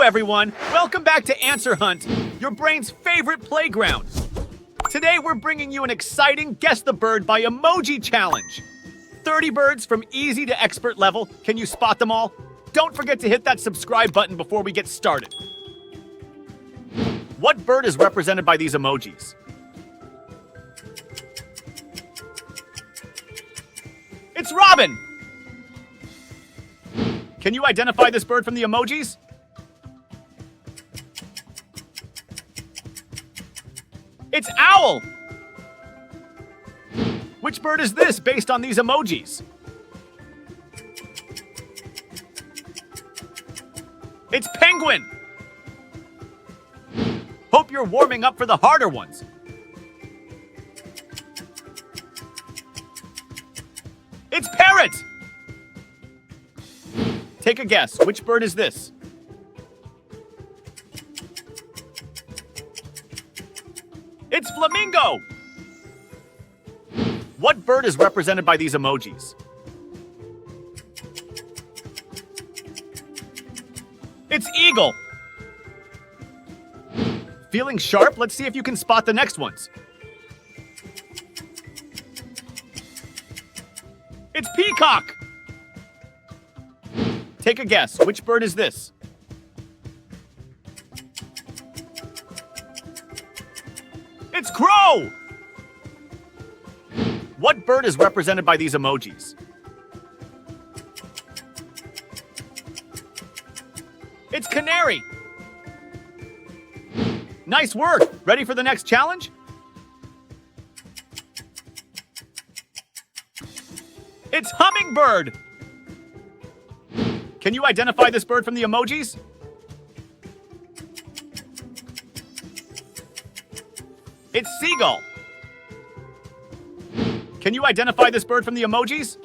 everyone! Welcome back to Answer Hunt, your brain's favorite playground. Today we're bringing you an exciting Guess the Bird by Emoji challenge. 30 birds from easy to expert level. Can you spot them all? Don't forget to hit that subscribe button before we get started. What bird is represented by these emojis? It's robin! Can you identify this bird from the emojis? It's owl! Which bird is this based on these emojis? It's penguin! Hope you're warming up for the harder ones. It's parrot! Take a guess. Which bird is this? It's flamingo! What bird is represented by these emojis? It's eagle! Feeling sharp? Let's see if you can spot the next ones. It's peacock! Take a guess. Which bird is this? It's crow! What bird is represented by these emojis? It's canary! Nice work! Ready for the next challenge? It's hummingbird! Can you identify this bird from the emojis? It's seagull! Can you identify this bird from the emojis?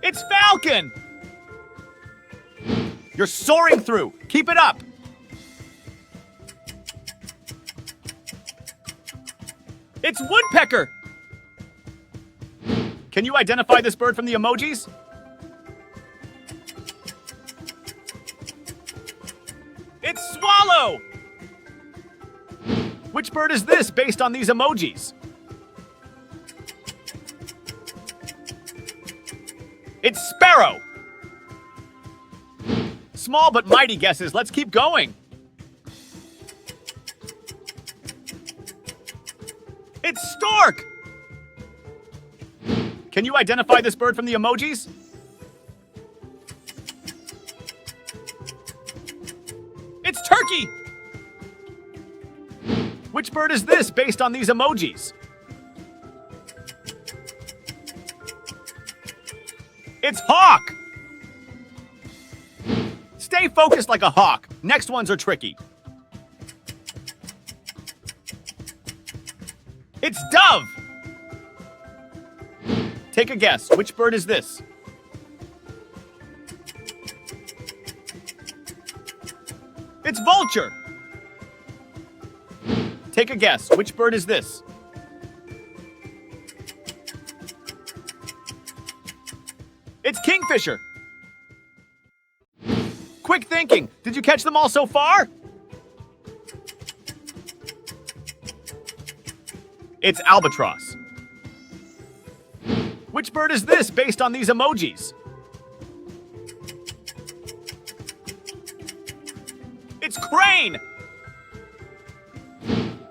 It's falcon! You're soaring through! Keep it up! It's woodpecker! Can you identify this bird from the emojis? It's swallow! Which bird is this based on these emojis? It's sparrow! Small but mighty guesses. Let's keep going. It's stork! Can you identify this bird from the emojis? It's turkey! Which bird is this based on these emojis? It's hawk! Stay focused like a hawk. Next ones are tricky. It's dove! Take a guess. Which bird is this? It's vulture! Take a guess. Which bird is this? It's kingfisher! Quick thinking! Did you catch them all so far? It's albatross. Which bird is this based on these emojis? It's crane!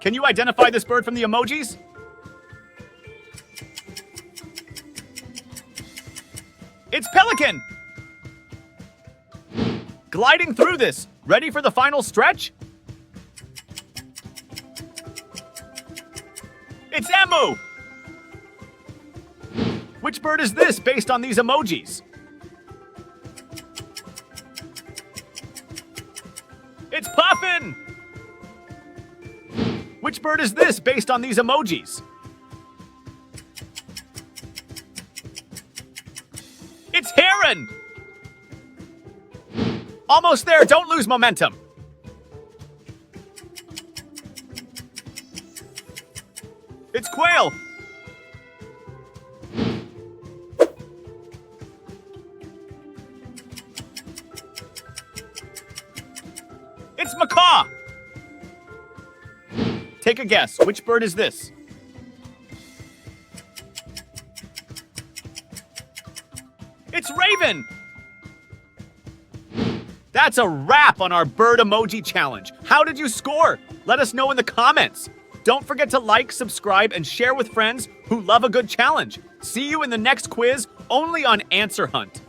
Can you identify this bird from the emojis? It's pelican! Gliding through this. Ready for the final stretch? It's emu! Which bird is this based on these emojis? It's puffin! Which bird is this based on these emojis? It's heron! Almost there, don't lose momentum. It's quail! It's macaw! Take a guess. Which bird is this? It's raven! That's a wrap on our bird emoji challenge. How did you score? Let us know in the comments. Don't forget to like, subscribe, and share with friends who love a good challenge. See you in the next quiz, only on Answer Hunt.